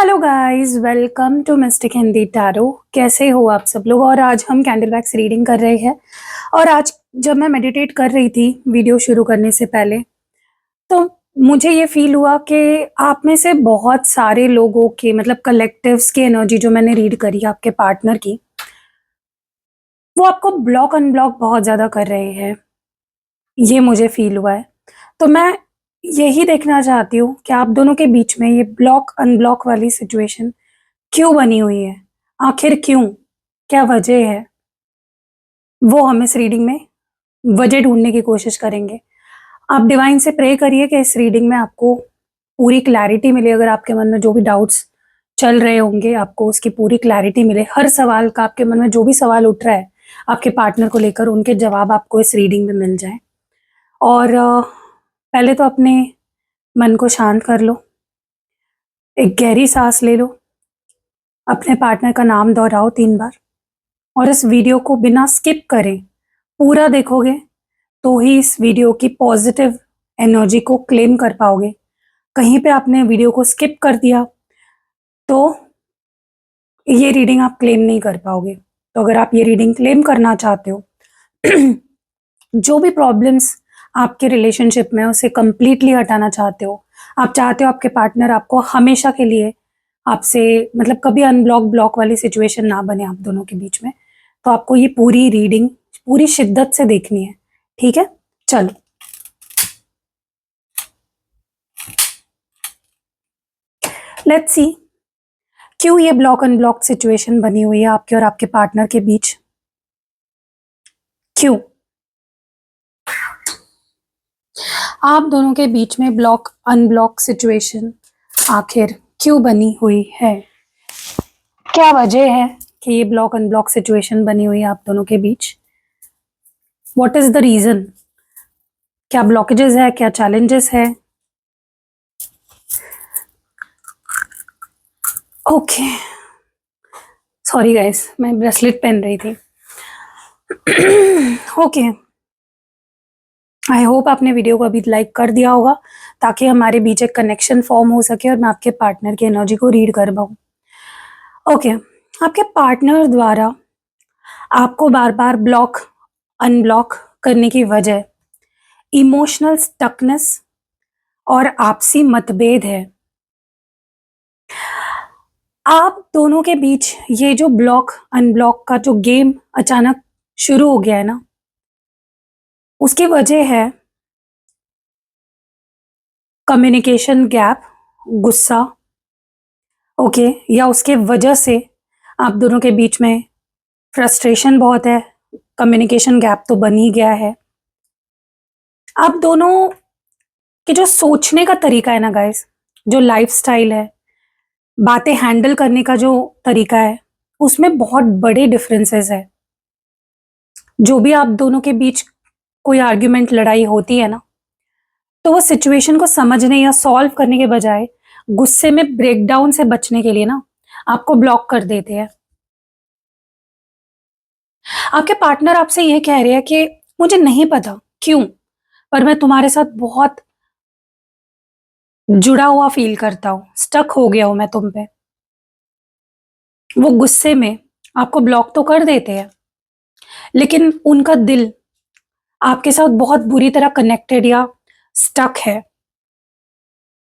Hello guys, welcome to mystic Hindi tarot. कैसे हो आप सब लोग। और आज हम कैंडल वैक्स रीडिंग कर रहे हैं। और आज जब मैं मेडिटेट कर रही थी वीडियो शुरू करने से पहले, तो मुझे ये फील हुआ कि आप में से बहुत सारे लोगों के मतलब कलेक्टिव्स की एनर्जी जो मैंने रीड करी आपके पार्टनर की, वो आपको ब्लॉक अनब्लॉक बहुत ज़्यादा कर रहे हैं। ये मुझे फील हुआ है। तो मैं यही देखना चाहती हूँ कि आप दोनों के बीच में ये ब्लॉक अनब्लॉक वाली सिचुएशन क्यों बनी हुई है, आखिर क्यों, क्या वजह है, वो हम इस रीडिंग में वजह ढूंढने की कोशिश करेंगे। आप डिवाइन से प्रे करिए कि इस रीडिंग में आपको पूरी क्लैरिटी मिले। अगर आपके मन में जो भी डाउट्स चल रहे होंगे, आपको उसकी पूरी क्लैरिटी मिले। हर सवाल का, आपके मन में जो भी सवाल उठ रहा है आपके पार्टनर को लेकर, उनके जवाब आपको इस रीडिंग में मिल जाए। और पहले तो अपने मन को शांत कर लो, एक गहरी सांस ले लो, अपने पार्टनर का नाम दोहराओ 3 बार, और इस वीडियो को बिना स्किप करें पूरा देखोगे तो ही इस वीडियो की पॉजिटिव एनर्जी को क्लेम कर पाओगे। कहीं पे आपने वीडियो को स्किप कर दिया तो ये रीडिंग आप क्लेम नहीं कर पाओगे। तो अगर आप ये रीडिंग क्लेम करना चाहते हो जो भी प्रॉब्लम्स आपके रिलेशनशिप में उसे कंप्लीटली हटाना चाहते हो, आप चाहते हो आपके पार्टनर आपको हमेशा के लिए आपसे मतलब कभी अनब्लॉक ब्लॉक वाली सिचुएशन ना बने आप दोनों के बीच में, तो आपको ये पूरी रीडिंग पूरी शिद्दत से देखनी है। ठीक है, चलो। लेट्स सी क्यों ये ब्लॉक अनब्लॉक सिचुएशन बनी हुई है आपके और आपके पार्टनर के बीच। क्यों आप दोनों के बीच में ब्लॉक अनब्लॉक सिचुएशन आखिर क्यों बनी हुई है, क्या वजह है कि ये ब्लॉक अनब्लॉक सिचुएशन बनी हुई है आप दोनों के बीच। व्हाट इज द रीजन, क्या ब्लॉकेजेस है, क्या चैलेंजेस है। ओके, सॉरी गाइस, मैं ब्रेसलेट पहन रही थी। ओके, आई होप आपने वीडियो को अभी लाइक कर दिया होगा ताकि हमारे बीच एक कनेक्शन फॉर्म हो सके और मैं आपके पार्टनर की एनर्जी को रीड कर पाऊँ। ओके, आपके पार्टनर द्वारा आपको बार बार ब्लॉक अनब्लॉक करने की वजह इमोशनल स्टकनेस और आपसी मतभेद है। आप दोनों के बीच ये जो ब्लॉक अनब्लॉक का जो गेम अचानक शुरू हो गया है ना, उसकी वजह है कम्युनिकेशन गैप, गुस्सा। ओके, या उसके वजह से आप दोनों के बीच में फ्रस्ट्रेशन बहुत है, कम्युनिकेशन गैप तो बन ही गया है। आप दोनों के जो सोचने का तरीका है ना गाइस, जो लाइफस्टाइल है, बातें हैंडल करने का जो तरीका है, उसमें बहुत बड़े डिफरेंसेस है। जो भी आप दोनों के बीच कोई आर्ग्यूमेंट लड़ाई होती है ना, तो वो सिचुएशन को समझने या सॉल्व करने के बजाय गुस्से में ब्रेकडाउन से बचने के लिए ना आपको ब्लॉक कर देते हैं। आपके पार्टनर आपसे ये कह रहे हैं कि मुझे नहीं पता क्यों, पर मैं तुम्हारे साथ बहुत जुड़ा हुआ फील करता हूँ, स्टक हो गया हूं मैं तुम पे। वो गुस्से में आपको ब्लॉक तो कर देते हैं, लेकिन उनका दिल आपके साथ बहुत बुरी तरह कनेक्टेड या स्टक है।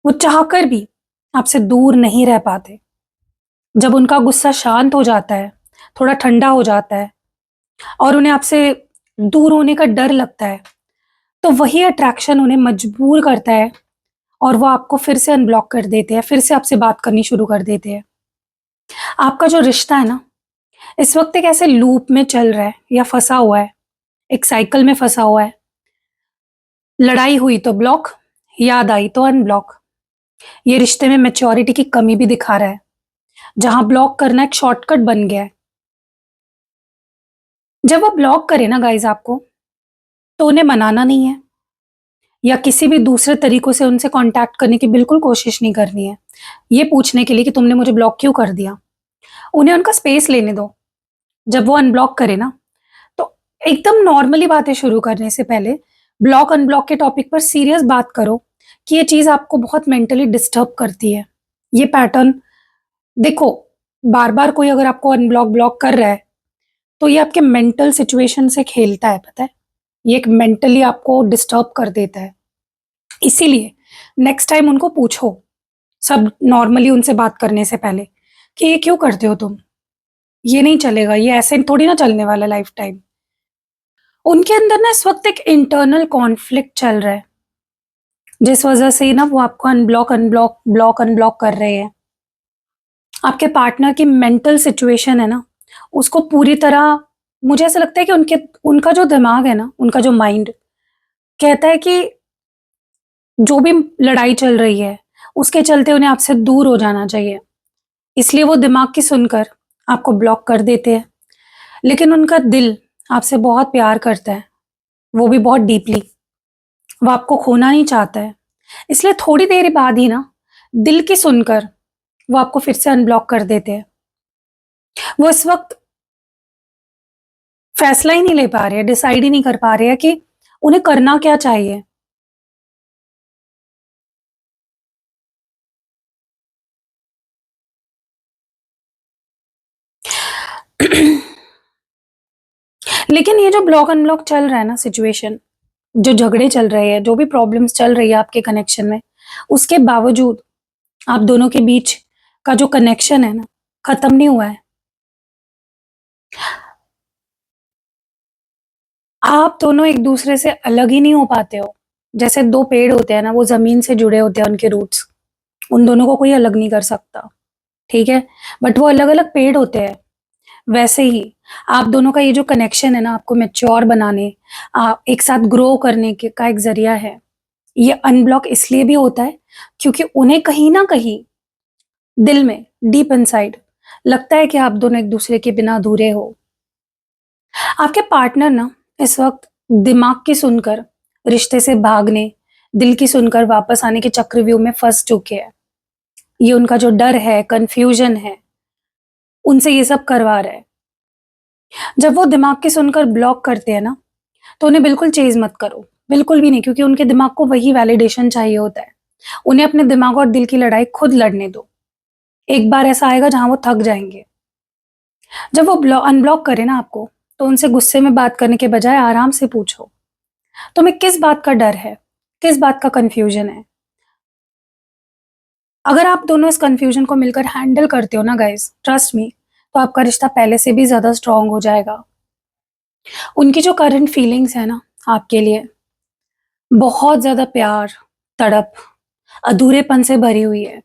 वो चाहकर भी आपसे दूर नहीं रह पाते। जब उनका गुस्सा शांत हो जाता है, थोड़ा ठंडा हो जाता है और उन्हें आपसे दूर होने का डर लगता है, तो वही अट्रैक्शन उन्हें मजबूर करता है और वो आपको फिर से अनब्लॉक कर देते हैं, फिर से आपसे बात करनी शुरू कर देते हैं। आपका जो रिश्ता है ना, इस वक्त एक ऐसे लूप में चल रहा है या फंसा हुआ है, एक साइकिल में फंसा हुआ है। लड़ाई हुई तो ब्लॉक, याद आई तो अनब्लॉक। ये रिश्ते में मैच्योरिटी की कमी भी दिखा रहा है, जहां ब्लॉक करना एक शॉर्टकट बन गया है। जब वो ब्लॉक करे ना गाइज आपको, तो उन्हें मनाना नहीं है या किसी भी दूसरे तरीकों से उनसे कांटेक्ट करने की बिल्कुल कोशिश नहीं करनी है, ये पूछने के लिए कि तुमने मुझे ब्लॉक क्यों कर दिया। उन्हें उनका स्पेस लेने दो। जब वो अनब्लॉक करे ना, तो एकदम नॉर्मली बातें शुरू करने से पहले ब्लॉक अनब्लॉक के टॉपिक पर सीरियस बात करो कि ये चीज़ आपको बहुत मेंटली डिस्टर्ब करती है। ये पैटर्न देखो, बार-बार कोई अगर आपको अनब्लॉक, ब्लॉक कर रहा है, तो ये आपके मेंटल सिचुएशन से खेलता है, पता है? ये एक मेंटली आपको डिस्टर्ब कर देता है। इसीलिए नेक्स्ट टाइम उनको पूछो, सब नॉर्मली उनसे बात करने से पहले, कि ये क्यों करते हो तुम? ये नहीं चलेगा, ये ऐसे थोड़ी ना चलने वाला लाइफ टाइम। उनके अंदर ना इस वक़्त एक इंटरनल कॉन्फ्लिक्ट चल रहा है, जिस वज़ह से ना वो आपको अनब्लॉक कर रहे हैं। आपके पार्टनर की मेंटल सिचुएशन है ना, उसको पूरी तरह, मुझे ऐसा लगता है कि उनका जो दिमाग है ना, उनका जो माइंड कहता है कि जो भी लड़ाई चल रही है, उसके चलते उन्हें आपसे दूर हो जाना चाहिए। इसलिए वो दिमाग की सुनकर आपको ब्लॉक कर देते हैं। लेकिन उनका दिल आपसे बहुत प्यार करता है, वो भी बहुत डीपली। वो आपको खोना नहीं चाहता है। इसलिए थोड़ी देर बाद ही ना, दिल की सुनकर वो आपको फिर से अनब्लॉक कर देते हैं। वो इस वक़्त फैसला ही नहीं ले पा रहे हैं, डिसाइड ही नहीं कर पा रहे हैं कि उन्हें करना क्या चाहिए। लेकिन ये जो ब्लॉक अनब्लॉक चल रहा है ना सिचुएशन, जो झगड़े चल रहे हैं, जो भी प्रॉब्लम्स चल रही है आपके कनेक्शन में, उसके बावजूद आप दोनों के बीच का जो कनेक्शन है ना, खत्म नहीं हुआ है। आप दोनों एक दूसरे से अलग ही नहीं हो पाते हो। जैसे 2 पेड़ होते हैं ना, वो ज़मीन से जुड़े होते हैं, उनके रूट्स, उन दोनों को कोई अलग नहीं कर सकता, ठीक है? बट वो अलग-अलग पेड़ होते हैं। वैसे ही आप दोनों का ये जो कनेक्शन है ना, आपको मैच्योर बनाने, एक साथ ग्रो करने के का एक ज़रिया है। ये अनब्लॉक इसलिए भी होता है, क्योंकि उन्हें कहीं न कहीं दिल में, डीप इनसाइड लगता है कि आप दोनों एक-दूसरे के बिना अधूरे हो। आपके पार्टनर ना इस वक़्त दिमाग की सुनकर रिश्ते से भागने, दिल की सुनकर वापस आने के चक्रव्यूह में फँस चुके हैं। ये उनका जो डर है, कन्फ्यूज़न है, उनसे ये सब करवा रहा है। जब वो दिमाग की सुनकर ब्लॉक करते हैं ना, तो उन्हें बिल्कुल चेज़ मत करो, बिल्कुल भी नहीं, क्योंकि उनके दिमाग को वही वैलिडेशन चाहिए होता है। उन्हें अपने दिमाग और दिल की लड़ाई खुद लड़ने दो। एक बार ऐसा आएगा जहाँ वो थक जाएँगे। जब वो अनब्लॉक करें ना आपको, तो उनसे गुस्से में बात करने के बजाय आराम से पूछो, तुम्हें किस बात का डर है? किस बात का कन्फ्यूज़न है? अगर आप दोनों इस कन्फ्यूज़न को मिलकर हैंडल करते हो ना गाइज़, ट्रस्ट मी, तो आपका रिश्ता पहले से भी ज़्यादा स्ट्रॉन्ग हो जाएगा। उनकी जो करंट फीलिंग्स है ना आपके लिए, बहुत ज़्यादा प्यार, तड़प, अधूरेपन से भरी हुई है।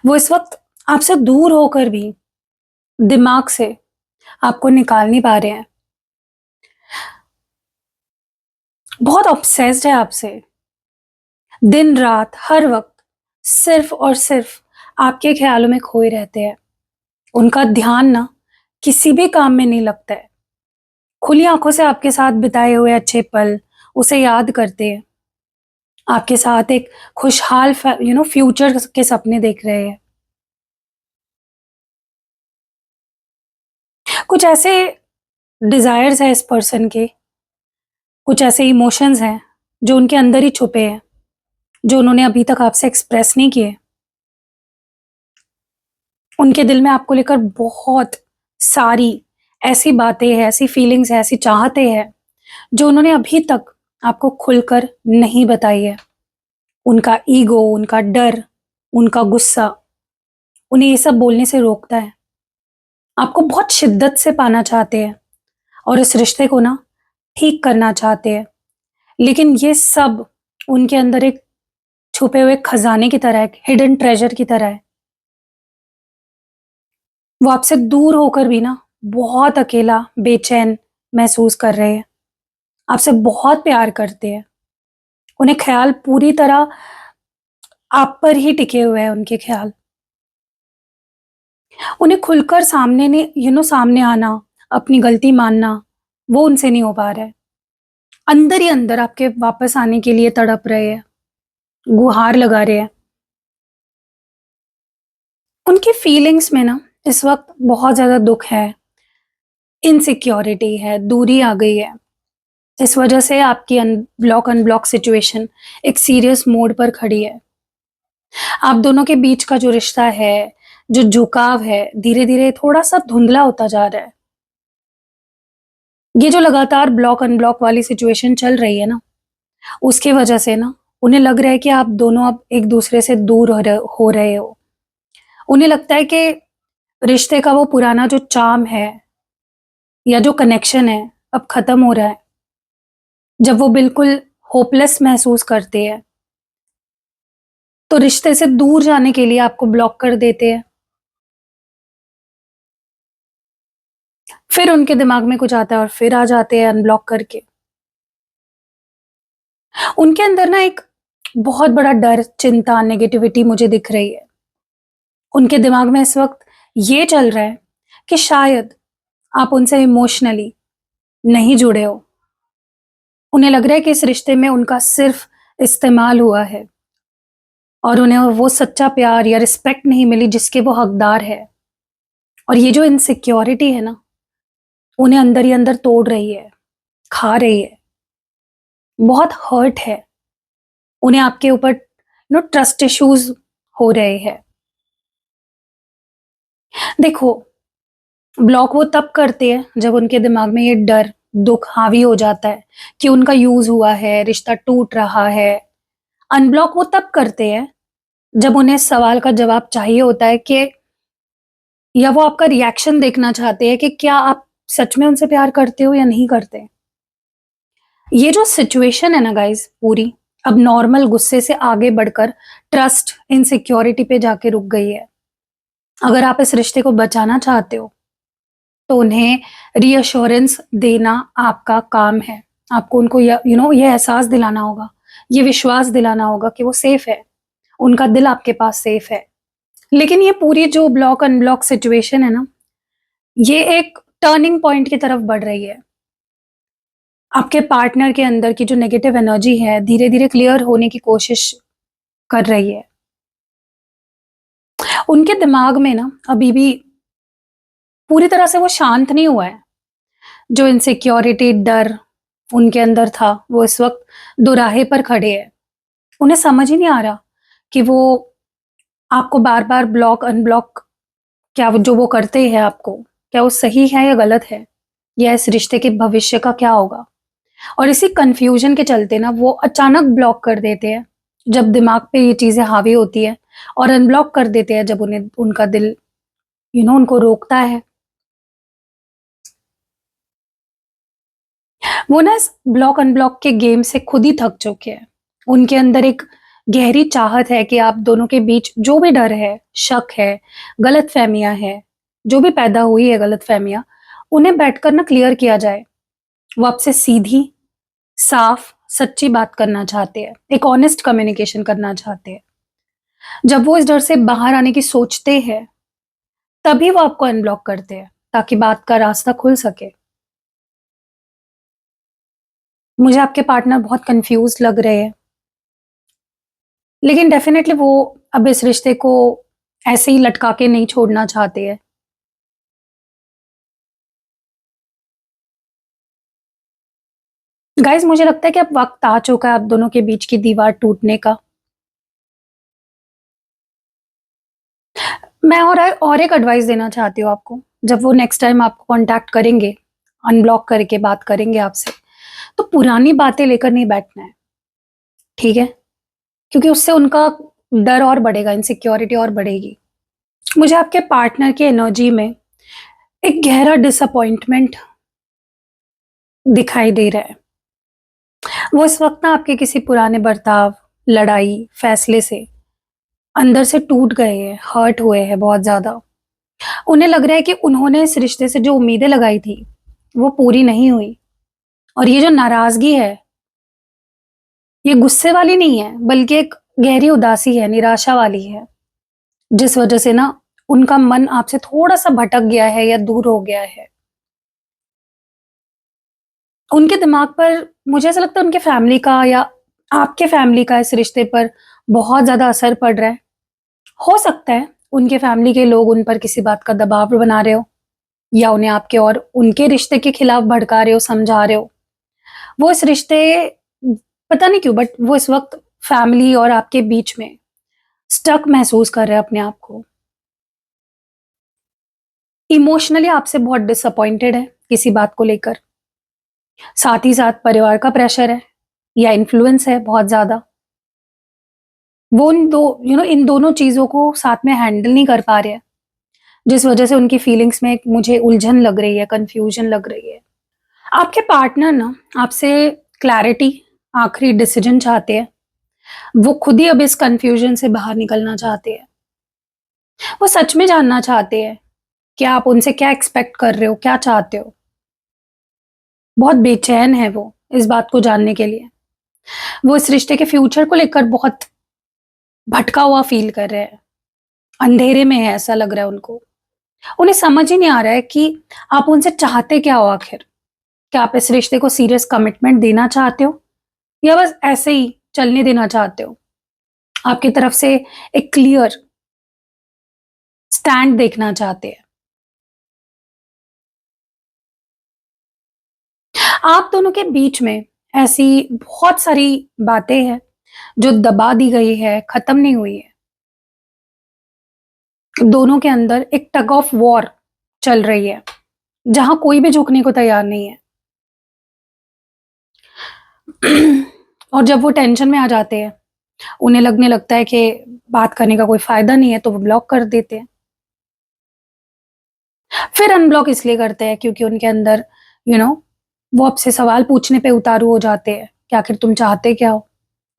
वो इस वक़्त आपसे दूर होकर भी दिमाग से आपको निकाल नहीं पा रहे हैं। बहुत ऑब्सेस्ड है आपसे। दिन-रात, हर वक़्त सिर्फ़ और सिर्फ़ आपके ख़्यालों में खोए रहते हैं। उनका ध्यान ना किसी भी काम में नहीं लगता है। खुली आँखों से आपके साथ बिताए हुए अच्छे पल उसे याद करते हैं। आपके साथ एक खुशहाल फ्यूचर के सपने देख रहे हैं। कुछ ऐसे डिज़ायर्स हैं इस पर्सन के, कुछ ऐसे इमोशंस हैं, जो उनके अंदर ही छुपे हैं, जो उन्होंने अभी तक आपसे एक्सप्रेस नहीं किए। उनके दिल में आपको लेकर बहुत सारी ऐसी बातें हैं, ऐसी फीलिंग्स हैं, ऐसी चाहतें हैं, जो उन्होंने अभी तक आपको खुलकर नहीं बताई है। उनका ईगो, उनका डर, उनका गुस्सा उन्हें ये सब बोलने से रोकता है। आपको बहुत शिद्दत से पाना चाहते हैं और इस रिश्ते को ना ठीक करना चाहते हैं। लेकिन ये सब उनके अंदर एक छुपे हुए खजाने की तरह है, एक हिडन ट्रेजर की तरह है। वो आपसे दूर होकर भी ना बहुत अकेला, बेचैन महसूस कर रहे हैं। आपसे बहुत प्यार करते हैं। उन्हें ख़्याल पूरी तरह आप पर ही टिके हुए हैं, उनके ख़्याल। उन्हें खुलकर सामने ने सामने आना, अपनी गलती मानना, वो उनसे नहीं हो पा रहा है। अंदर ही अंदर आपके वापस आने के लिए तड़प रहे हैं, गुहार लगा रहे हैं। उनकी फीलिंग्स में ना इस वक़्त बहुत ज़्यादा दुःख है, इनसिक्योरिटी है, दूरी आ गई है। इस वजह से आपकी अनब्लॉक सिचुएशन एक सीरियस मोड पर खड़ी है। आप दोनों के बीच का जो रिश्ता है, जो झुकाव है धीरे-धीरे थोड़ा-सा धुंधला होता जा रहा है। ये जो लगातार ब्लॉक अनब्लॉक वाली सिचुएशन चल रही है ना, उसकी वजह से ना उन्हें लग रहा है कि आप दोनों अब एक-दूसरे से दूर हो रहे हो। उन्हें लगता है कि रिश्ते का वो पुराना जो चार्म है या जो कनेक्शन है, अब खत्म हो रहा है। जब वो बिल्कुल होपलेस महसूस करते हैं, तो रिश्ते से दूर जाने के लिए आपको ब्लॉक कर देते हैं। फिर उनके दिमाग में कुछ आता है और फिर आ जाते हैं अनब्लॉक करके। उनके अंदर ना एक बहुत बड़ा डर, चिंता, नेगेटिविटी मुझे दिख रही है। उनके दिमाग में इस वक़्त ये चल रहा है कि शायद आप उनसे इमोशनली नहीं जुड़े हो। उन्हें लग रहा है कि इस रिश्ते में उनका सिर्फ़ इस्तेमाल हुआ है और उन्हें वो सच्चा प्यार या रिस्पेक्ट नहीं मिली जिसके वो हकदार है। और ये जो इनसिक्योरिटी है ना, उन्हें अंदर ही अंदर तोड़ रही है, खा रही है, बहुत हर्ट है। उन्हें आपके ऊपर ट्रस्ट इश्यूज़ हो रहे हैं। देखो, ब्लॉक वो तब करते हैं जब उनके दिमाग में ये डर, दुःख हावी हो जाता है कि उनका यूज़ हुआ है, रिश्ता टूट रहा है। अनब्लॉक वो तब करते हैं जब उन्हें इस सवाल का जवाब चाहिए होता है कि या वो आपका रिएक्शन देखना चाहते हैं कि क्या आप सच में उनसे प्यार करते हो या नहीं करते। ये जो सिचुएशन है ना गाइस पूरी, अब नॉर्मल गुस्से से आगे बढ़कर ट्रस्ट, इनसिक्योरिटी पे जाके रुक गई है। अगर आप इस रिश्ते को बचाना चाहते हो, तो उन्हें रीअश्योरेंस देना आपका काम है। आपको उनको ये एहसास दिलाना होगा, ये विश्वास दिलाना होगा कि वो सेफ है, उनका दिल आपके पास सेफ है। लेकिन ये पूरी जो ब्लॉक अनब्लॉक सिचुएशन है ना, ये एक टर्निंग पॉइंट की तरफ बढ़ रही है। आपके पार्टनर के अंदर की जो नेगेटिव एनर्जी है, धीरे-धीरे क्लियर होने की कोशिश कर रही है। उनके दिमाग में ना अभी भी पूरी तरह से वो शांत नहीं हुआ है। जो इनसिक्योरिटी, डर उनके अंदर था, वो इस वक़्त दोराहे पर खड़े हैं। उन्हें समझ ही नहीं आ रहा कि वो आपको बार-बार ब्लॉक, अनब्लॉक क्या वो जो वो करते हैं आपको, क्या वो सही है या गलत है? या इस रिश्ते के भविष्य का क्या होगा? और इसी कन्फ्यूज़न के चलते ना वो अचानक ब्लॉक कर देते हैं, जब दिमाग पे ये चीज़ें हावी होती हैं और अनब्लॉक कर देते हैं जब उन्हें उनका दिल उनको रोकता है। वो ना इस ब्लॉक अनब्लॉक के गेम से खुद ही थक चुके हैं। उनके अंदर एक गहरी चाहत है कि आप दोनों के बीच जो भी डर है, शक है, गलतफ़हमियाँ हैं, जो भी पैदा हुई है गलतफ़हमियाँ, उन्हें बैठकर ना क्लियर किया जाए। वो आपसे सीधी, साफ, सच्ची बात करना चाहते हैं, एक ऑनेस्ट कम्युनिकेशन करना चाहते हैं। जब वो इस डर से बाहर आने की सोचते हैं, तभी वो आपको अनब्लॉक करते हैं, ताकि बात का रास्ता खुल सके। मुझे आपके पार्टनर बहुत कन्फ्यूज़्ड लग रहे हैं। लेकिन डेफ़िनेटली वो अब इस रिश्ते को ऐसे ही लटका के नहीं छोड़ना चाहते हैं। गाइज़ मुझे लगता है कि अब वक़्त आ चुका है आप दोनों के बीच की दीवार टूटने का। मैं और एक एडवाइस देना चाहती हूँ आपको। जब वो नेक्स्ट टाइम आपको कॉन्टैक्ट करेंगे, अनब्लॉक करके बात करेंगे आपसे, तो पुरानी बातें लेकर नहीं बैठना है, ठीक है? क्योंकि उससे उनका डर और बढ़ेगा, इनसिक्योरिटी और बढ़ेगी। मुझे आपके पार्टनर की एनर्जी में एक गहरा डिसअपॉइंटमेंट दिखाई दे रहा है। वो इस वक़्त ना आपके किसी पुराने बर्ताव, लड़ाई, फैसले से अंदर से टूट गए हैं, हर्ट हुए हैं बहुत ज़्यादा। उन्हें लग रहा है कि उन्होंने इस रिश्ते से जो उम्मीदें लगाई थी, वो पूरी नहीं हुई और ये जो नाराज़गी है, ये गुस्से वाली नहीं है, बल्कि एक गहरी उदासी है, निराशा वाली है, जिस वज़ह से ना उनका मन आपसे थोड़ा-सा भटक गया है या दूर हो गया है। उनके दिमाग पर मुझे ऐसा लगता है उनके फैमिली का या आपके फैमिली का इस रिश्ते पर बहुत ज़्यादा असर पड़ रहा है। हो सकता है उनके फैमिली के लोग उन पर किसी बात का दबाव बना रहे हो या उन्हें आपके और उनके रिश्ते के खिलाफ भड़का रहे हो, समझा रहे हो। वो इस रिश्ते पता नहीं क्यों बट वो इस वक़्त फैमिली और आपके बीच में स्टक महसूस कर रहे हैं अपने आप को। इमोशनली आपसे बहुत डिसअपॉइंटेड है किसी बात को लेकर, साथ ही साथ परिवार का प्रेशर है या इन्फ्लुएंस है बहुत ज्यादा। वो इन दो इन दोनों चीजों को साथ में हैंडल नहीं कर पा रहे हैं, जिस वजह से उनकी फीलिंग्स में एक मुझे उलझन लग रही है, कंफ्यूजन लग रही है। आपके पार्टनर ना आपसे क्लैरिटी, आखिरी डिसीजन चाहते हैं। वो खुद ही अब इस कंफ्यूजन से बाहर निकलना चाहते हैं। वो सच में जानना चाहते हैं कि आप उनसे क्या एक्सपेक्ट कर रहे हो, क्या चाहते हो। बहुत बेचैन है वो इस बात को जानने के लिए। वो इस रिश्ते के फ्यूचर को लेकर बहुत भटका हुआ फील कर रहे हैं, अंधेरे में है ऐसा लग रहा है उनको। उन्हें समझ ही नहीं आ रहा है कि आप उनसे चाहते क्या हो आखिर। क्या आप इस रिश्ते को सीरियस कमिटमेंट देना चाहते हो या बस ऐसे ही चलने देना चाहते हो। आपकी तरफ से एक क्लियर स्टैंड देखना चाहते हैं। आप दोनों के बीच में ऐसी बहुत सारी बातें हैं जो दबा दी गई है, खत्म नहीं हुई है। दोनों के अंदर एक टग ऑफ वॉर चल रही है, जहां कोई भी झुकने को तैयार नहीं है। और जब वो टेंशन में आ जाते हैं, उन्हें लगने लगता है कि बात करने का कोई फायदा नहीं है, तो वो ब्लॉक कर देते हैं। फिर अनब्लॉक इसलिए करते हैं क्योंकि उनके अंदर यू नो वो आपसे सवाल पूछने पे उतारू हो जाते हैं कि आखिर तुम चाहते क्या हो।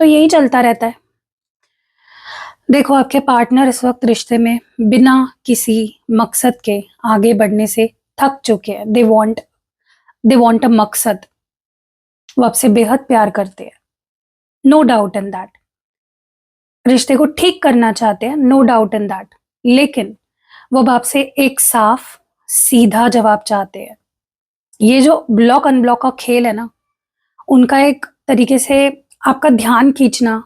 तो यही चलता रहता है। देखो, आपके पार्टनर इस वक्त रिश्ते में बिना किसी मकसद के आगे बढ़ने से थक चुके हैं। दे वांट अ मकसद। वो आपसे बेहद प्यार करते हैं, नो डाउट इन दैट। रिश्ते को ठीक करना चाहते हैं, नो डाउट इन दैट। लेकिन वो अब आपसे एक साफ सीधा जवाब चाहते हैं। ये जो ब्लॉक अनब्लॉक का खेल है ना, उनका एक तरीके से आपका ध्यान खींचना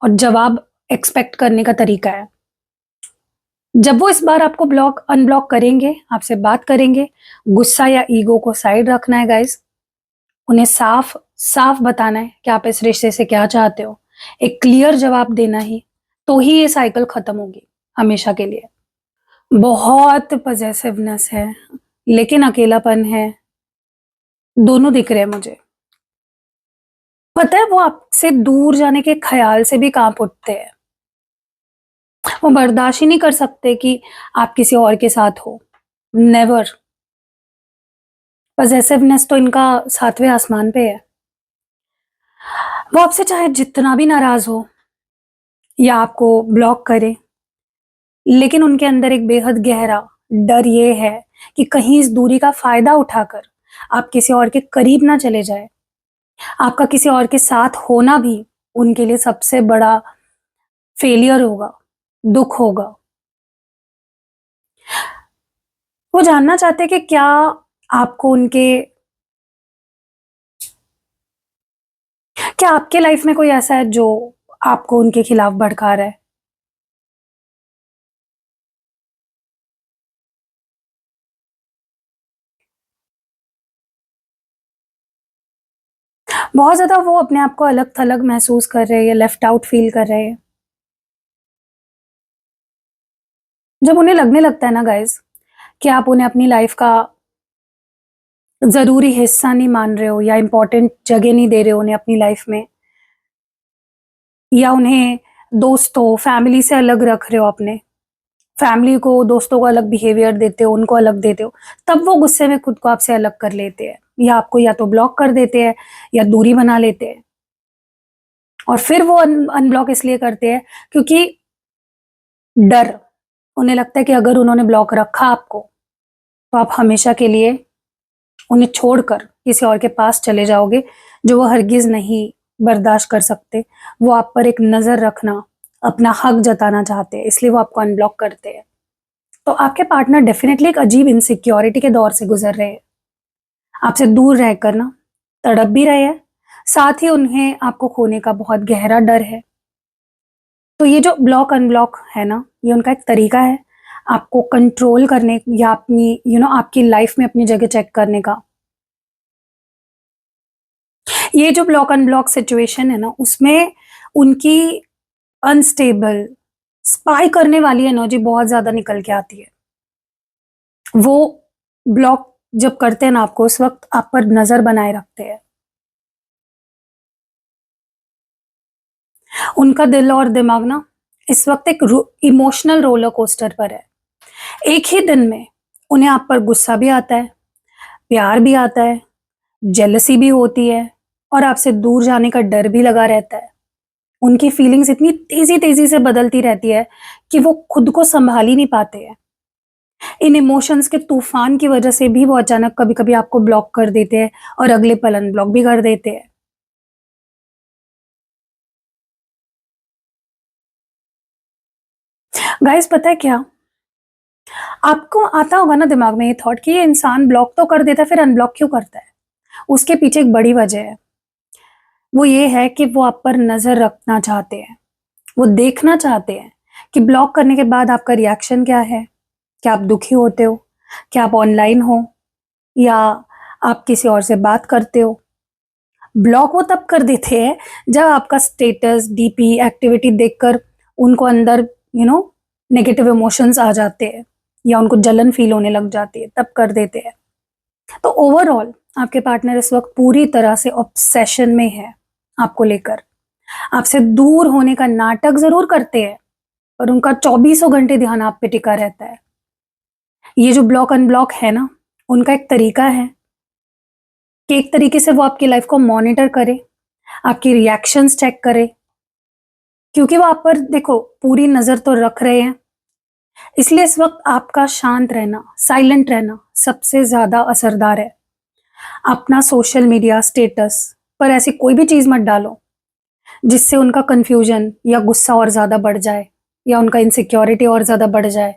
और जवाब एक्सपेक्ट करने का तरीका है। जब वो इस बार आपको ब्लॉक अनब्लॉक करेंगे, आपसे बात करेंगे, गुस्सा या ईगो को साइड रखना है गाइस। उन्हें साफ साफ बताना है कि आप इस रिश्ते से क्या चाहते हो। एक क्लियर जवाब देना ही, तो ही ये साइकिल खत्म होगी हमेशा के लिए। बहुत पजेसिवनेस है, लेकिन अकेलापन है, दोनों दिख रहे हैं मुझे। पता है, वो आपसे दूर जाने के ख्याल से भी कांप उठते हैं। वो बर्दाश्त ही नहीं कर सकते कि आप किसी और के साथ हो। नेवर। पजेसिवनेस तो इनका सातवें आसमान पे है। वो आपसे चाहे जितना भी नाराज हो या आपको ब्लॉक करे, लेकिन उनके अंदर एक बेहद गहरा डर ये है कि कहीं इस दूरी का फायदा उठाकर आप किसी और के करीब ना चले जाए। आपका किसी और के साथ होना भी उनके लिए सबसे बड़ा फेलियर होगा, दुख होगा। वो जानना चाहते हैं कि आपको उनके क्या आपके लाइफ में कोई ऐसा है जो आपको उनके खिलाफ भड़का रहा है। बहुत ज्यादा वो अपने आप को अलग थलग महसूस कर रहे हैं, लेफ्ट आउट फील कर रहे हैं। जब उन्हें लगने लगता है ना गाइस कि आप उन्हें अपनी लाइफ का जरूरी हिस्सा नहीं मान रहे हो या इंपॉर्टेंट जगह नहीं दे रहे हो उन्हें अपनी लाइफ में, या उन्हें दोस्तों फैमिली से अलग रख रहे हो, अपने फैमिली को दोस्तों को अलग बिहेवियर देते हो, उनको अलग देते हो, तब वो गुस्से में खुद को आपसे अलग कर लेते हैं, या आपको या तो ब्लॉक कर देते हैं या दूरी बना लेते हैं। और फिर वो अनब्लॉक इसलिए करते हैं क्योंकि डर, उन्हें लगता है कि अगर उन्होंने ब्लॉक रखा आपको, तो आप हमेशा के लिए उन्हें छोड़कर किसी और के पास चले जाओगे, जो वो हरगिज नहीं बर्दाश्त कर सकते। वो आप पर एक नजर रखना, अपना हक जताना चाहते हैं, इसलिए वो आपको अनब्लॉक करते हैं। तो आपके पार्टनर डेफिनेटली एक अजीब इनसिक्योरिटी के दौर से गुजर रहे हैं। आपसे दूर रहकर ना तड़प भी रहे हैं, साथ ही उन्हें आपको खोने का बहुत गहरा डर है। तो ये जो ब्लॉक अनब्लॉक है ना, ये उनका एक तरीका है आपको कंट्रोल करने या अपनी आपकी लाइफ में अपनी जगह चेक करने का। ये जो ब्लॉक अनब्लॉक सिचुएशन है ना, उसमें उनकी अनस्टेबल, स्पाई करने वाली एनर्जी बहुत ज्यादा निकल के आती है। वो ब्लॉक जब करते हैं ना आपको, उस वक़्त आप पर नज़र बनाए रखते हैं। उनका दिल और दिमाग ना इस वक़्त एक इमोशनल रोलर कोस्टर पर है। एक ही दिन में उन्हें आप पर गुस्सा भी आता है, प्यार भी आता है, जेलसी भी होती है और आपसे दूर जाने का डर भी लगा रहता है। उनकी फीलिंग्स इतनी तेज़ी-तेज़ी से बदलती रहती है कि वो खुद को सँभाल ही नहीं पाते हैं। इन इमोशंस के तूफ़ान की वज़ह से भी वो अचानक कभी-कभी आपको ब्लॉक कर देते हैं और अगले पल अनब्लॉक भी कर देते हैं। गाइस पता है क्या? आपको आता होगा ना दिमाग में ये थॉट कि ये इंसान ब्लॉक तो कर देता है, फिर अनब्लॉक क्यों करता है? उसके पीछे एक बड़ी वजह है। वो ये है कि वो आप पर नज़र रखना चाहते हैं। वो देखना चाहते हैं कि ब्लॉक करने के बाद आपका रिएक्शन क्या है? क्या आप दुखी होते हो? क्या आप ऑनलाइन हो? या आप किसी और से बात करते हो? ब्लॉक वो तब कर देते हैं जब आपका स्टेटस, डीपी, एक्टिविटी देखकर उनको अंदर नेगेटिव इमोशंस आ जाते हैं या उनको जलन फील होने लग जाती है, तब कर देते हैं। तो ओवरऑल आपके पार्टनर इस वक़्त पूरी तरह से ऑब्सेशन में है आपको लेकर। आपसे दूर होने का नाटक ज़रूर करते हैं, पर उनका चौबीसों घंटे ध्यान आप पे टिका रहता है। ये जो ब्लॉक अनब्लॉक है ना, उनका एक तरीका है कि एक तरीके से वो आपकी लाइफ़ को मॉनिटर करे, आपकी रिएक्शंस चेक करे, क्योंकि वो आप पर देखो पूरी नज़र तो रख रहे हैं, इसलिए इस वक़्त आपका शांत रहना, साइलेंट रहना सबसे ज़्यादा असरदार है। अपना सोशल मीडिया स्टेटस पर ऐसी कोई भी चीज़ मत डालो, जिससे उनका कन्फ्यूज़न या गुस्सा और ज़्यादा बढ़ जाए या उनका इनसिक्योरिटी और ज़्यादा बढ़ जाए।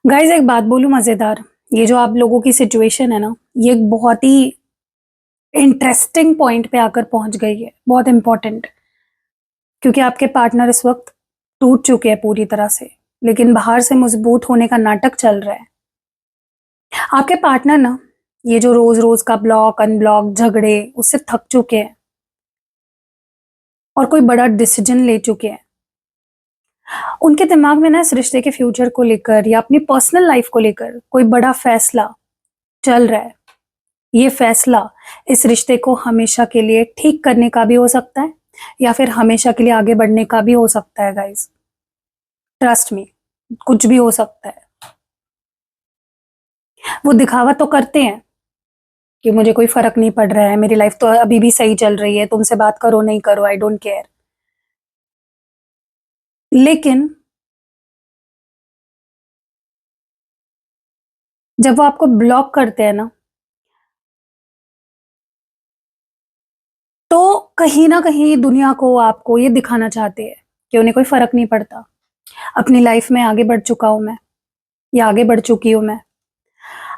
गाइज़ एक बात बोलूँ मज़ेदार, ये जो आप लोगों की सिचुएशन है ना, ये एक बहुत ही इंटरेस्टिंग पॉइंट पे आकर पहुँच गई है, बहुत इम्पोर्टेंट। क्योंकि आपके पार्टनर इस वक़्त टूट चुके हैं पूरी तरह से, लेकिन बाहर से मज़बूत होने का नाटक चल रहा है। आपके पार्टनर ना, ये जो रोज़-रोज़ का ब्लॉक, अनब्लॉक, झगड़े, उससे थक चुके हैं और कोई बड़ा डिसीज़न ले चुके हैं। उनके दिमाग में ना इस रिश्ते के फ्यूचर को लेकर या अपनी पर्सनल लाइफ़ को लेकर कोई बड़ा फ़ैसला चल रहा है। ये फ़ैसला इस रिश्ते को हमेशा के लिए ठीक करने का भी हो सकता है या फिर हमेशा के लिए आगे बढ़ने का भी हो सकता है गाइज़। ट्रस्ट मी, कुछ भी हो सकता है। वो दिखावा तो करते हैं कि मुझे कोई फ़र्क नहीं पड़ रहा है, मेरी लाइफ़ तो अभी भी सही चल रही है, तुमसे बात करो, नहीं करो, आई डोंट केयर। लेकिन जब वो आपको ब्लॉक करते हैं ना, तो कहीं न कहीं दुनिया को, आपको ये दिखाना चाहते हैं कि उन्हें कोई फ़र्क नहीं पड़ता। अपनी लाइफ़ में आगे बढ़ चुका हूँ मैं या आगे बढ़ चुकी हूँ मैं।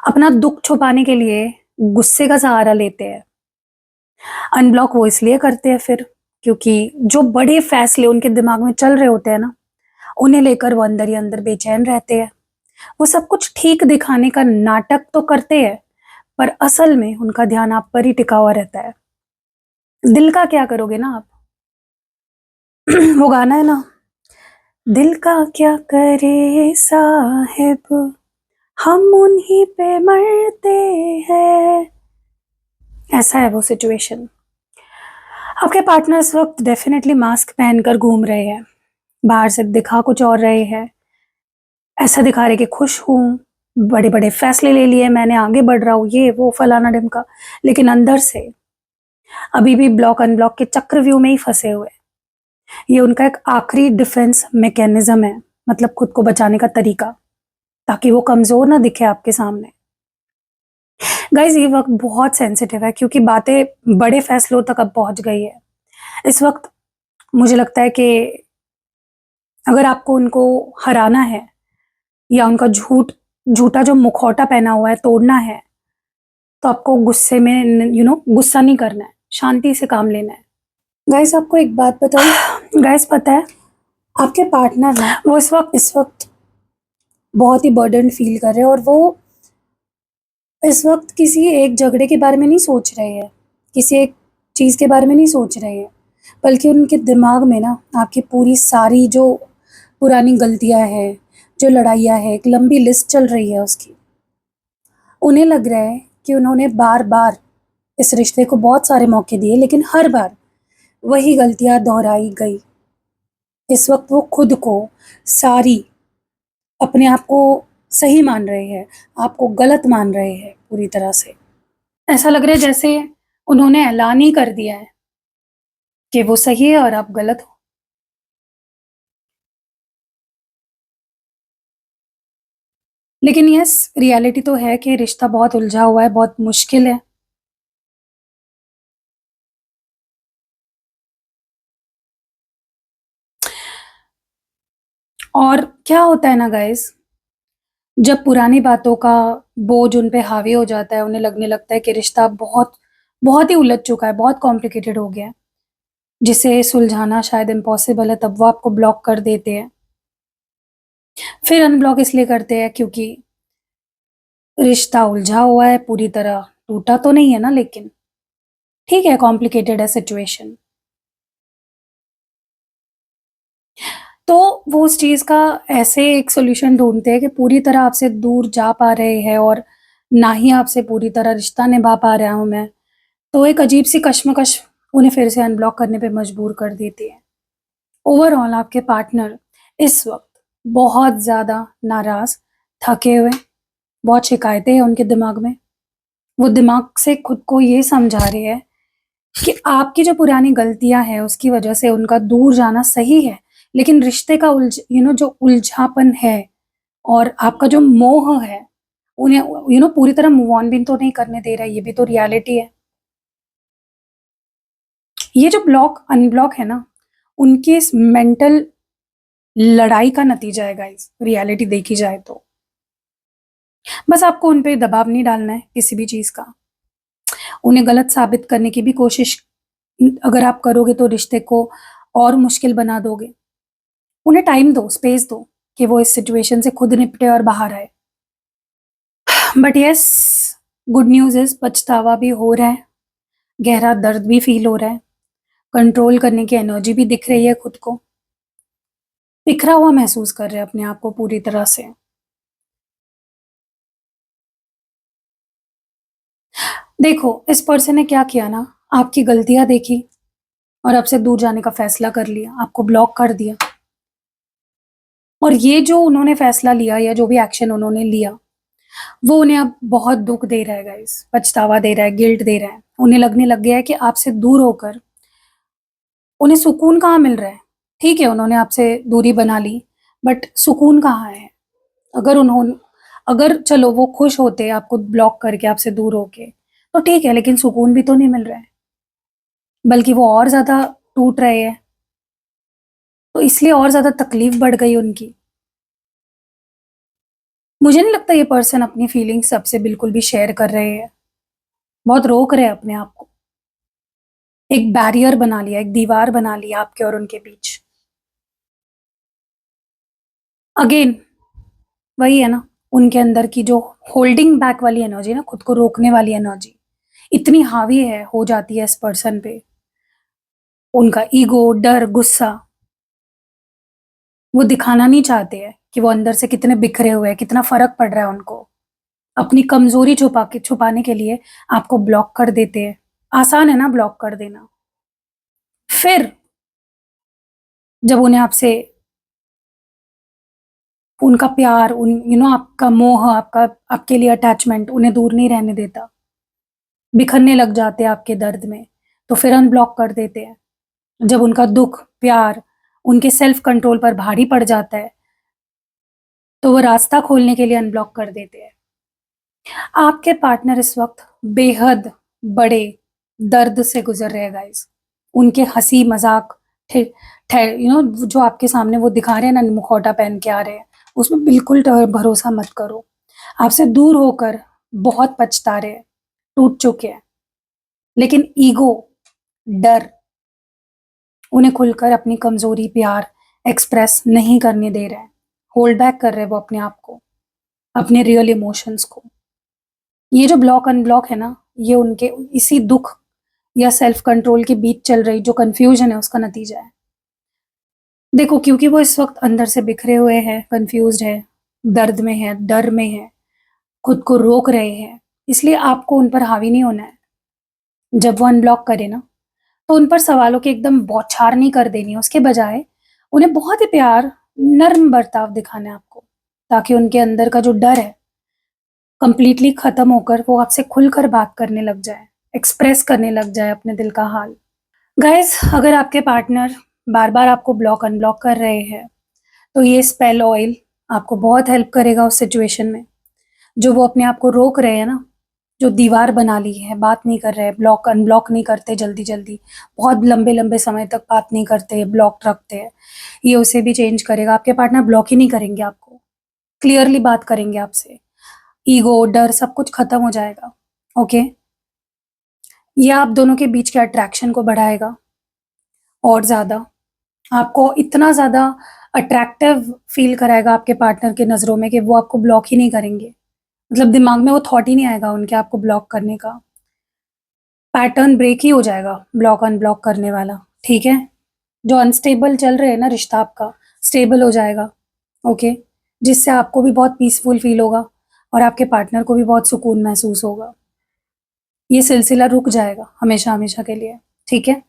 अपना दुःख छुपाने के लिए गुस्से का सहारा लेते हैं। अनब्लॉक वो इसलिए करते हैं फिर, क्योंकि जो बड़े फ़ैसले उनके दिमाग में चल रहे होते हैं ना, उन्हें लेकर वो अंदर ही अंदर बेचैन रहते हैं। वो सब कुछ ठीक दिखाने का नाटक तो करते हैं, पर असल में उनका ध्यान आप पर ही टिका हुआ रहता है। दिल का क्या करोगे ना आप? वो गाना है ना, दिल का क्या करे साहिब, हम उन्हीं पे मरते हैं। ऐसा है वो सिचुएशन। आपके पार्टनर इस वक़्त डेफ़िनेटली मास्क पहनकर घूम रहे हैं। बाहर से दिखा कुछ और रहे हैं। ऐसा दिखा रहे कि खुश हूँ, बड़े-बड़े फ़ैसले ले लिए मैंने, आगे बढ़ रहा हूँ, ये वो फलाना-ढिमका। लेकिन अंदर से अभी भी ब्लॉक अनब्लॉक के चक्रव्यूह में ही फँसे हुए हैं। ये उनका एक आखिरी डिफेंस मैकेनिज़्म है, मतलब खुद को बचाने का तरीका, ताकि वो कमज़ोर ना दिखे आपके सामने। गाइज़ ये वक़्त बहुत सेंसिटिव है क्योंकि बातें बड़े फ़ैसलों तक अब पहुँच गई है। इस वक़्त मुझे लगता है कि अगर आपको उनको हराना है या उनका झूठा जो मुखौटा पहना हुआ है तोड़ना है, तो आपको गुस्से में गुस्सा नहीं करना है, शांति से काम लेना है। गाइस आपको एक बात बताऊँ? गाइस पता है, आपके पार्टनर ना वो इस वक़्त बहुत ही बर्डन फ़ील कर रहे हैं और वो इस वक़्त किसी एक झगड़े के बारे में नहीं सोच रहे हैं, किसी एक चीज़ के बारे में नहीं सोच रहे हैं, बल्कि उनके दिमाग में ना आपकी पूरी सारी जो पुरानी गलतियाँ हैं, जो लड़ाइयाँ हैं, एक लंबी लिस्ट चल रही है उसकी। उन्हें लग रहा है कि उन्होंने बार-बार इस रिश्ते को बहुत सारे मौके दिए, लेकिन हर बार वही गलतियाँ दोहराई गई। इस वक़्त वो खुद को सारी अपने आप को सही मान रहे हैं, आपको गलत मान रहे हैं पूरी तरह से। ऐसा लग रहा है जैसे उन्होंने ऐलान ही कर दिया है कि वो सही है और आप गलत हो। लेकिन यस, रियलिटी तो है कि रिश्ता बहुत उलझा हुआ है, बहुत मुश्किल है। और क्या होता है ना गाइज़, जब पुरानी बातों का बोझ उन पे हावी हो जाता है, उन्हें लगने लगता है कि रिश्ता बहुत बहुत ही उलझ चुका है, बहुत कॉम्प्लिकेटेड हो गया है, जिसे सुलझाना शायद इम्पॉसिबल है, तब वो आपको ब्लॉक कर देते हैं। फिर अनब्लॉक इसलिए करते हैं क्योंकि रिश्ता उलझा हुआ है, पूरी तरह टूटा तो नहीं है ना, लेकिन ठीक है, कॉम्प्लिकेटेड है सिचुएशन। तो वो उस चीज़ का ऐसे एक सॉल्यूशन ढूँढते हैं कि पूरी तरह आपसे दूर जा पा रहे हैं और ना ही आपसे पूरी तरह रिश्ता निभा पा रहा हूँ मैं। तो एक अजीब-सी कशमकश उन्हें फिर से अनब्लॉक करने पे मजबूर कर देती है। ओवरऑल आपके पार्टनर इस वक़्त बहुत ज़्यादा नाराज़, थके हुए, बहुत शिकायतें हैं उनके दिमाग में। वो दिमाग से खुद को ये समझा रहे हैं कि आपकी जो पुरानी गलतियाँ हैं, उसकी वजह से उनका दूर जाना सही है, लेकिन रिश्ते का जो उलझापन है और आपका जो मोह है, उन्हें पूरी तरह मूव ऑन भी तो नहीं करने दे रहा है, ये भी तो रियलिटी है। ये जो ब्लॉक अनब्लॉक है ना, उनकी इस मेंटल लड़ाई का नतीजा है गाइस, रियलिटी देखी जाए तो। बस आपको उन पे दबाव नहीं डालना है किसी भी चीज़ का। उन्हें गलत साबित करने की भी कोशिश अगर आप करोगे तो रिश्ते को और मुश्किल बना दोगे। उन्हें टाइम दो, स्पेस दो कि वो इस सिचुएशन से खुद निपटे और बाहर आए। But yes, good news is पछतावा भी हो रहा है, गहरा दर्द भी फ़ील हो रहा है, कंट्रोल करने की एनर्जी भी दिख रही है खुद को। बिखरा हुआ महसूस कर रहे हैं अपने आप को पूरी तरह से। देखो, इस पर्सन ने क्या किया ना, आपकी गलतियाँ देखी और आपसे दूर जाने का फ़ैसला कर लिया, आपको ब्लॉक कर दिया। और ये जो उन्होंने फ़ैसला लिया या जो भी एक्शन उन्होंने लिया, वो उन्हें अब बहुत दुःख दे रहा है गाइज़, पछतावा दे रहा है, गिल्ट दे रहा है। उन्हें लगने लग गया है कि आपसे दूर होकर उन्हें सुकून कहाँ मिल रहा है। ठीक है, उन्होंने आपसे दूरी बना ली, बट सुकून कहाँ है? अगर चलो वो खुश होते आपको ब्लॉक करके, आपसे दूर होके, तो ठीक है, लेकिन सुकून भी तो नहीं मिल रहा है, बल्कि वो और ज़्यादा टूट रहे हैं, तो इसलिए और ज़्यादा तकलीफ़ बढ़ गई उनकी। मुझे नहीं लगता ये पर्सन अपनी फीलिंग्स आपसे बिल्कुल भी शेयर कर रहे हैं, बहुत रोक रहे हैं अपने आप को। एक बैरियर बना लिया, एक दीवार बना लिया आपके और उनके बीच। अगेन वही है ना, उनके अंदर की जो होल्डिंग बैक वाली एनर्जी ना, खुद को रोकने वाली एनर्जी, इतनी हावी हो जाती है इस पर्सन पे। उनका ईगो, डर, गुस्सा, वो दिखाना नहीं चाहते हैं कि वो अंदर से कितने बिखरे हुए हैं, कितना फ़र्क पड़ रहा है उनको। अपनी कमज़ोरी छुपाने के लिए आपको ब्लॉक कर देते हैं। आसान है ना ब्लॉक कर देना। फिर जब उन्हें आपसे उनका प्यार, आपका मोह, आपके लिए अटैचमेंट उन्हें दूर नहीं रहने देता, बिखरने लग जाते हैं आपके दर्द में, तो फिर अनब्लॉक कर देते हैं। जब उनका दुःख, प्यार, उनके सेल्फ कंट्रोल पर भारी पड़ जाता है, तो वो रास्ता खोलने के लिए अनब्लॉक कर देते हैं। आपके पार्टनर इस वक़्त बेहद बड़े दर्द से गुज़र रहे हैं गाइज़। उनके हँसी-मज़ाक ठे ठे जो आपके सामने वो दिखा रहे हैं ना, मुखौटा पहन के आ रहे हैं, उसमें बिल्कुल भरोसा मत करो। आपसे दूर होकर बहुत पछता रहे हैं, टूट चुके हैं। लेकिन ईगो, डर उन्हें खुलकर अपनी कमज़ोरी, प्यार एक्सप्रेस नहीं करने दे रहे हैं। होल्ड बैक कर रहे हैं वो अपने आप को, अपने रियल इमोशंस को। ये जो ब्लॉक अनब्लॉक है ना, ये उनके इसी दुःख या सेल्फ कंट्रोल के बीच चल रही जो कन्फ्यूज़न है, उसका नतीजा है। देखो, क्योंकि वो इस वक़्त अंदर से बिखरे हुए हैं, कन्फ्यूज़्ड है, दर्द में है, डर में है, खुद को रोक रहे हैं, इसलिए आपको उन पर हावी नहीं होना है। जब वो अनब्लॉक करे ना, तो उन पर सवालों की एकदम बौछार नहीं कर देनी है, उसके बजाय उन्हें बहुत ही प्यार, नर्म बर्ताव दिखाना है आपको, ताकि उनके अंदर का जो डर है कंप्लीटली खत्म होकर वो आपसे खुलकर बात करने लग जाए, एक्सप्रेस करने लग जाए अपने दिल का हाल। गाइस, अगर आपके पार्टनर बार-बार आपको ब्लॉक अनब्लॉक कर रहे हैं, तो ये स्पेल ऑयल आपको बहुत हेल्प करेगा उस सिचुएशन में। जो वो अपने आप को रोक रहे हैं ना, जो दीवार बना ली है, बात नहीं कर रहे, ब्लॉक अनब्लॉक नहीं करते जल्दी-जल्दी, बहुत लंबे-लंबे समय तक बात नहीं करते, ब्लॉक रखते हैं, ये उसे भी चेंज करेगा। आपके पार्टनर ब्लॉक ही नहीं करेंगे आपको, क्लियरली बात करेंगे आपसे। ईगो, डर सब कुछ खत्म हो जाएगा, ओके? ये आप दोनों के बीच के अट्रैक्शन को बढ़ाएगा और ज़्यादा। आपको इतना ज़्यादा अट्रैक्टिव फ़ील कराएगा आपके पार्टनर की नज़रों में कि वो आपको ब्लॉक ही नहीं करेंगे। मतलब दिमाग में वो थॉट ही नहीं आएगा उनके आपको ब्लॉक करने का। पैटर्न ब्रेक ही हो जाएगा ब्लॉक अनब्लॉक करने वाला, ठीक है? जो अनस्टेबल चल रहे हैं ना रिश्ता आपका, स्टेबल हो जाएगा, ओके? जिससे आपको भी बहुत पीसफुल फ़ील होगा और आपके पार्टनर को भी बहुत सुकून महसूस होगा। ये सिलसिला रुक जाएगा हमेशा-हमेशा के लिए, ठीक है?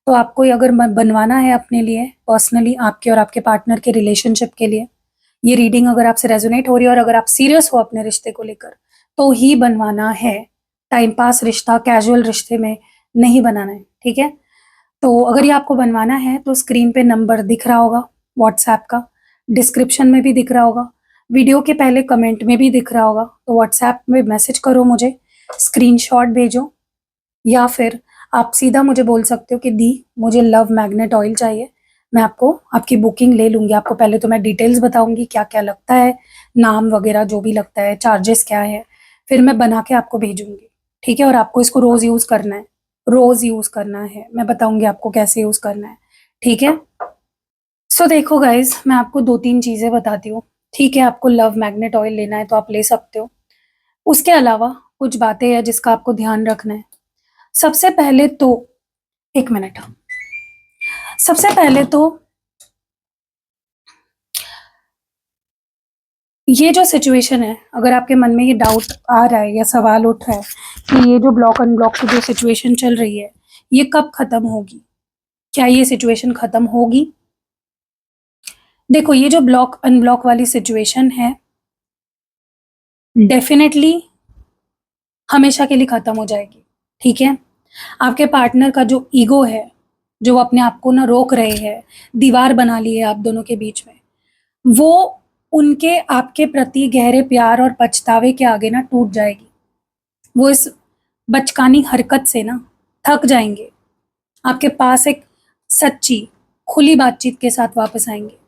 तो आपको ये अगर बनवाना है अपने लिए पर्सनली, आपके और आपके पार्टनर के रिलेशनशिप के लिए, ये रीडिंग अगर आपसे रेजोनेट हो रही है और अगर आप सीरियस हो अपने रिश्ते को लेकर, तो ही बनवाना है। टाइम पास रिश्ता, कैजुअल रिश्ते में नहीं बनाना है, ठीक है? तो अगर ये आपको बनवाना है तो स्क्रीन पे नंबर दिख रहा होगा व्हाट्सएप का, डिस्क्रिप्शन में भी दिख रहा होगा, वीडियो के पहले कमेंट में भी दिख रहा होगा। तो व्हाट्सएप में मैसेज करो मुझे, स्क्रीनशॉट भेजो, या फिर आप सीधा मुझे बोल सकते हो कि दी, मुझे लव मैग्नेट ऑयल चाहिए। मैं आपको आपकी बुकिंग ले लूँगी। आपको पहले तो मैं डिटेल्स बताऊँगी क्या-क्या लगता है, नाम वगैरह जो भी लगता है, चार्जेस क्या है, फिर मैं बना के आपको भेजूँगी, ठीक है? और आपको इसको रोज़ यूज़ करना है, रोज़ यूज़ करना है। मैं बताऊँगी आपको कैसे यूज़ करना है, ठीक है? सो देखो गाइज़, मैं आपको 2-3 चीज़ें बताती हूँ, ठीक है? आपको लव मैग्नेट ऑयल लेना है तो आप ले सकते हो। उसके अलावा कुछ बातें हैं जिसका आपको ध्यान रखना है। सबसे पहले तो 1 मिनट। सबसे पहले तो ये जो सिचुएशन है, अगर आपके मन में ये डाउट आ रहा है या सवाल उठ रहा है कि ये जो ब्लॉक अनब्लॉक की जो सिचुएशन चल रही है, ये कब खत्म होगी? क्या ये सिचुएशन खत्म होगी? देखो, ये जो ब्लॉक अनब्लॉक वाली सिचुएशन है, डेफ़िनेटली हमेशा के लिए खत्म हो जाएगी, ठीक है? आपके पार्टनर का जो ईगो है, जो वो अपने आप को ना रोक रहे हैं, दीवार बना ली है आप दोनों के बीच में, वो उनके आपके प्रति गहरे प्यार और पछतावे के आगे ना टूट जाएगी। वो इस बचकानी हरकत से ना थक जाएँगे। आपके पास एक सच्ची, खुली बातचीत के साथ वापस आएँगे।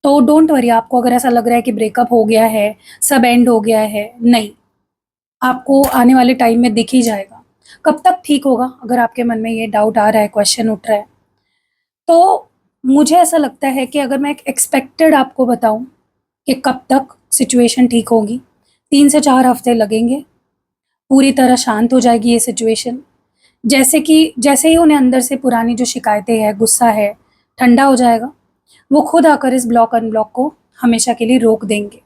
तो डोंट वरी, आपको अगर ऐसा लग रहा है कि ब्रेकअप हो गया है, सब एंड हो गया है, नहीं, आपको आने वाले टाइम में दिख ही जाएगा। कब तक ठीक होगा? अगर आपके मन में ये डाउट आ रहा है, क्वेश्चन उठ रहा है, तो मुझे ऐसा लगता है कि अगर मैं एक एक्सपेक्टेड आपको बताऊँ कि कब तक सिचुएशन ठीक होगी, 3 से 4 हफ्ते लगेंगे, पूरी तरह शांत हो जाएगी ये सिचुएशन। जैसे ही उन्हें अंदर से पुरानी जो शिकायतें हैं, गुस्सा है, ठंडा हो जाएगा, वो खुद आकर इस ब्लॉक अनब्लॉक को हमेशा के लिए रोक देंगे।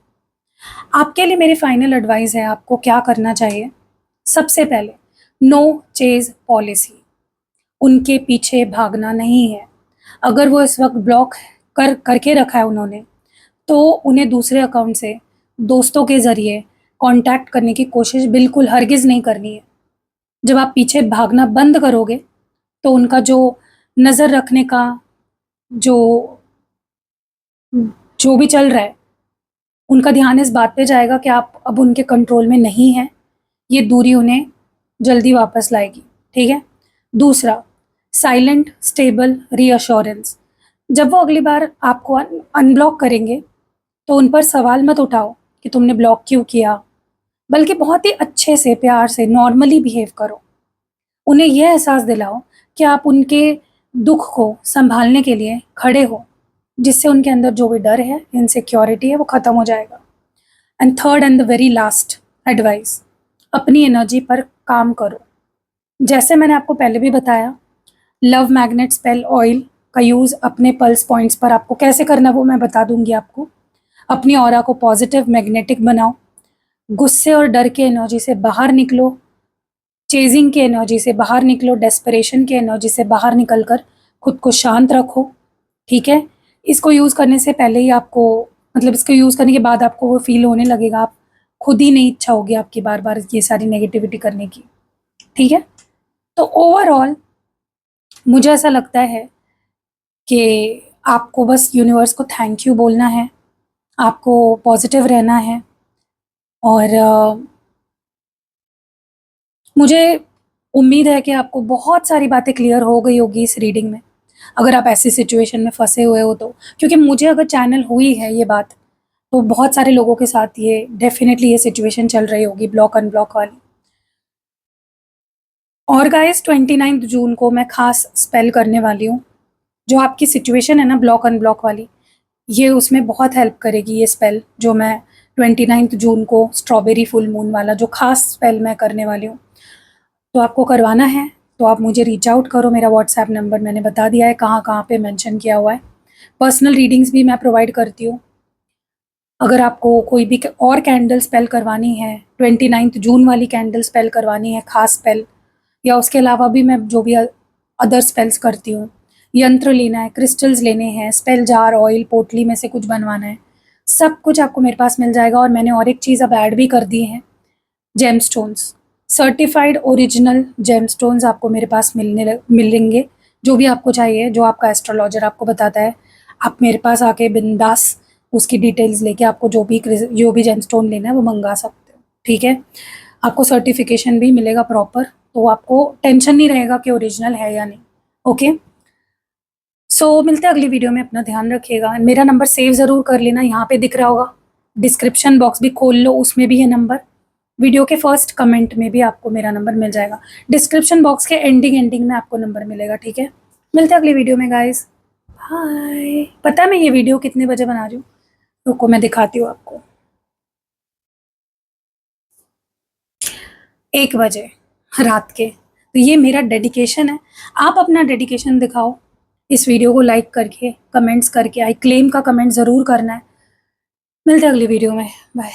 आपके लिए मेरी फाइनल एडवाइस है, आपको क्या करना चाहिए? सबसे पहले, नो चेज़ पॉलिसी, उनके पीछे भागना नहीं है। अगर वो इस वक़्त ब्लॉक करके रखा है उन्होंने, तो उन्हें दूसरे अकाउंट से दोस्तों के ज़रिए कॉन्टैक्ट करने की कोशिश बिल्कुल हरगिज़ नहीं करनी है। जब आप पीछे भागना बंद करोगे, तो उनका जो नज़र रखने का जो जो भी चल रहा है, उनका ध्यान इस बात पे जाएगा कि आप अब उनके कंट्रोल में नहीं हैं। ये दूरी उन्हें जल्दी वापस लाएगी, ठीक है? दूसरा, साइलेंट स्टेबल रीअश्योरेंस, जब वो अगली बार आपको अनब्लॉक करेंगे, तो उन पर सवाल मत उठाओ कि तुमने ब्लॉक क्यों किया, बल्कि बहुत ही अच्छे से, प्यार से, नॉर्मली बिहेव करो। उन्हें यह एहसास दिलाओ कि आप उनके दुःख को सँभालने के लिए खड़े हो, जिससे उनके अंदर जो भी डर है, इनसिक्योरिटी है, वो ख़त्म हो जाएगा। And third and the very last advice, अपनी एनर्जी पर काम करो। जैसे मैंने आपको पहले भी बताया, लव मैग्नेट स्पेल ऑयल का यूज़ अपने पल्स पॉइंट्स पर आपको कैसे करना है वो मैं बता दूँगी आपको। अपनी ऑरा को पॉजिटिव मैग्नेटिक बनाओ, गुस्से और डर के एनर्जी से बाहर निकलो, चेजिंग की एनर्जी से बाहर निकलो, डेस्परेशन की एनर्जी से बाहर निकल कर खुद को शांत रखो, ठीक है? इसको यूज़ करने से पहले ही आपको, मतलब इसको यूज़ करने के बाद आपको वो फ़ील होने लगेगा, आप खुद ही नहीं इच्छा होगी आपकी बार-बार ये सारी नेगेटिविटी करने की, ठीक है? तो ओवरऑल मुझे ऐसा लगता है कि आपको बस यूनिवर्स को थैंक यू बोलना है, आपको पॉज़िटिव रहना है और मुझे उम्मीद है कि आपको बहुत सारी बातें क्लियर हो गई होगी इस रीडिंग में, अगर आप ऐसी सिचुएशन में फँसे हुए हो तो। क्योंकि मुझे अगर चैनल हुई है ये बात, तो बहुत सारे लोगों के साथ ये डेफ़िनेटली ये सिचुएशन चल रही होगी ब्लॉक अनब्लॉक वाली। और गाइज़ 29 जून को मैं ख़ास स्पेल करने वाली हूँ। जो आपकी सिचुएशन है ना ब्लॉक अनब्लॉक वाली, ये उसमें बहुत हेल्प करेगी ये स्पेल, जो मैं 29 जून को स्ट्रॉबेरी फुल मून वाला जो ख़ास स्पेल मैं करने वाली हूँ। तो आपको करवाना है तो आप मुझे रीच आउट करो, मेरा व्हाट्सएप नंबर मैंने बता दिया है कहाँ-कहाँ पे मेंशन किया हुआ है। पर्सनल रीडिंग्स भी मैं प्रोवाइड करती हूँ। अगर आपको कोई भी और कैंडल स्पेल करवानी है, 29 जून वाली कैंडल स्पेल करवानी है, ख़ास स्पेल, या उसके अलावा भी मैं जो भी अदर स्पेल्स करती हूँ, यंत्र लेना है, क्रिस्टल्स लेने हैं, स्पेल जार, ऑयल, पोटली में से कुछ बनवाना है, सब कुछ आपको मेरे पास मिल जाएगा। और मैंने और एक चीज़ अब ऐड भी कर दी है, जेमस्टोन्स, सर्टिफाइड ओरिजिनल जेमस्टोन्स आपको मेरे पास मिलेंगे। जो भी आपको चाहिए, जो आपका एस्ट्रोलॉजर आपको बताता है, आप मेरे पास आके बिंदास उसकी डिटेल्स लेके आपको जो भी जेमस्टोन लेना है वो मंगा सकते हो, ठीक है? आपको सर्टिफिकेशन भी मिलेगा प्रॉपर, तो आपको टेंशन नहीं रहेगा कि ओरिजिनल है या नहीं, ओके? सो मिलते हैं अगली वीडियो में, अपना ध्यान रखिएगा। मेरा नंबर सेव ज़रूर कर लेना, यहाँ पे दिख रहा होगा, डिस्क्रिप्शन बॉक्स भी खोल लो, उसमें भी है नंबर। वीडियो के फर्स्ट कमेंट में भी आपको मेरा नंबर मिल जाएगा, डिस्क्रिप्शन बॉक्स के एंडिंग में आपको नंबर मिलेगा, ठीक है? मिलते हैं अगली वीडियो में गाइज़, बाय। पता है मैं ये वीडियो कितने बजे बना रही हूँ? रुको मैं दिखाती हूँ आपको, 1 बजे रात के। तो ये मेरा डेडिकेशन है, आप अपना डेडिकेशन दिखाओ इस वीडियो को लाइक करके, कमेंट्स करके। आई क्लेम का कमेंट ज़रूर करना है। मिलते हैं अगली वीडियो में, बाय।